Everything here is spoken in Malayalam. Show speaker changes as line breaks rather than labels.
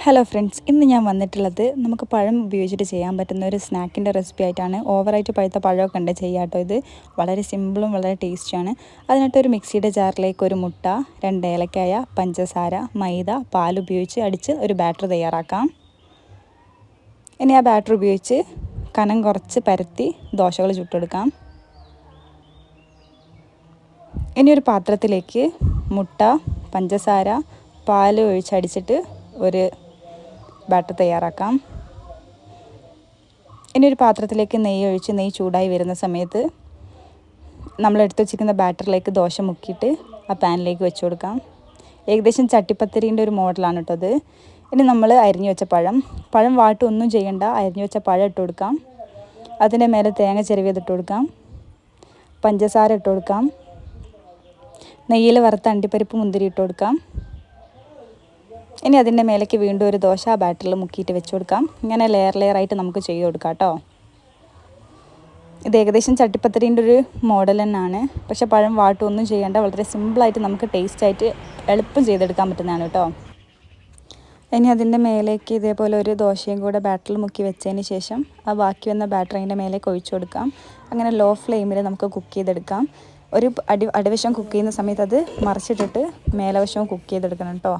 ഹലോ ഫ്രണ്ട്സ്, ഇന്ന് ഞാൻ വന്നിട്ടുള്ളത് നമുക്ക് പഴം ഉപയോഗിച്ചിട്ട് ചെയ്യാൻ പറ്റുന്ന ഒരു സ്നാക്കിൻ്റെ റെസിപ്പി ആയിട്ടാണ്. ഓവറായിട്ട് പഴുത്ത പഴമൊക്കെ ഉണ്ട് ചെയ്യാം കേട്ടോ. ഇത് വളരെ സിമ്പിളും വളരെ ടേസ്റ്റിയാണ്. അതിനായിട്ട് ഒരു മിക്സിയുടെ ജാറിലേക്ക് ഒരു മുട്ട, 2 ഏലക്കായ, പഞ്ചസാര, മൈദ, പാൽ ഉപയോഗിച്ച് അടിച്ച് ഒരു ബാറ്റർ തയ്യാറാക്കാം. ഇനി ആ ബാറ്റർ ഉപയോഗിച്ച് കനം കുറച്ച് പരത്തി ദോശകൾ ചുട്ടെടുക്കാം. ഇനി ഒരു പാത്രത്തിലേക്ക് മുട്ട, പഞ്ചസാര, പാൽ ഒഴിച്ചടിച്ചിട്ട് ഒരു ബാറ്റർ തയ്യാറാക്കാം. ഇനി ഒരു പാത്രത്തിലേക്ക് നെയ്യ് ഒഴിച്ച് നെയ്യ് ചൂടായി വരുന്ന സമയത്ത് നമ്മൾ എടുത്ത് വെച്ചിരിക്കുന്ന ബാറ്ററിലേക്ക് ദോശ മുക്കിയിട്ട് ആ പാനിലേക്ക് വെച്ച് കൊടുക്കാം. ഏകദേശം ചട്ടിപ്പത്തിരീൻ്റെ ഒരു മോഡലാണ് കേട്ടോ അത്. ഇനി നമ്മൾ അരിഞ്ഞു വെച്ച പഴം വാട്ടൊന്നും ചെയ്യണ്ട, അരിഞ്ഞു വെച്ച പഴം ഇട്ട് കൊടുക്കാം. അതിൻ്റെ മേലെ തേങ്ങ ചിരവിയത് ഇട്ട് കൊടുക്കാം, പഞ്ചസാര ഇട്ട് കൊടുക്കാം, നെയ്യിൽ വറുത്ത അണ്ടിപ്പരിപ്പ് മുന്തിരി ഇട്ട് കൊടുക്കാം. ഇനി അതിൻ്റെ മേലേക്ക് വീണ്ടും ഒരു ദോശ ബാറ്ററിൽ മുക്കിയിട്ട് വെച്ച് കൊടുക്കാം. ഇങ്ങനെ ലെയറായിട്ട് നമുക്ക് ചെയ്ത് കൊടുക്കാം കേട്ടോ. ഇത് ഏകദേശം ചട്ടിപ്പത്തിരീൻ്റെ ഒരു മോഡൽ തന്നെയാണ്. പക്ഷേ പഴം വാട്ടൊന്നും ചെയ്യേണ്ട, വളരെ സിമ്പിളായിട്ട് നമുക്ക് ടേസ്റ്റായിട്ട് എളുപ്പം ചെയ്തെടുക്കാൻ പറ്റുന്നതാണ് കേട്ടോ. ഇനി അതിൻ്റെ മേലേക്ക് ഇതേപോലെ ഒരു ദോശയും കൂടെ ബാറ്ററിൽ മുക്കി വെച്ചതിന് ശേഷം ആ ബാക്കി വന്ന ബാറ്റർ അതിൻ്റെ മേലേക്ക് ഒഴിച്ചു കൊടുക്കാം. അങ്ങനെ ലോ ഫ്ലെയിമിൽ നമുക്ക് കുക്ക് ചെയ്തെടുക്കാം. ഒരു അടിവശം കുക്ക് ചെയ്യുന്ന സമയത്ത് അത് മറിച്ചിട്ടിട്ട് മേലവശവും കുക്ക് ചെയ്തെടുക്കണം കേട്ടോ.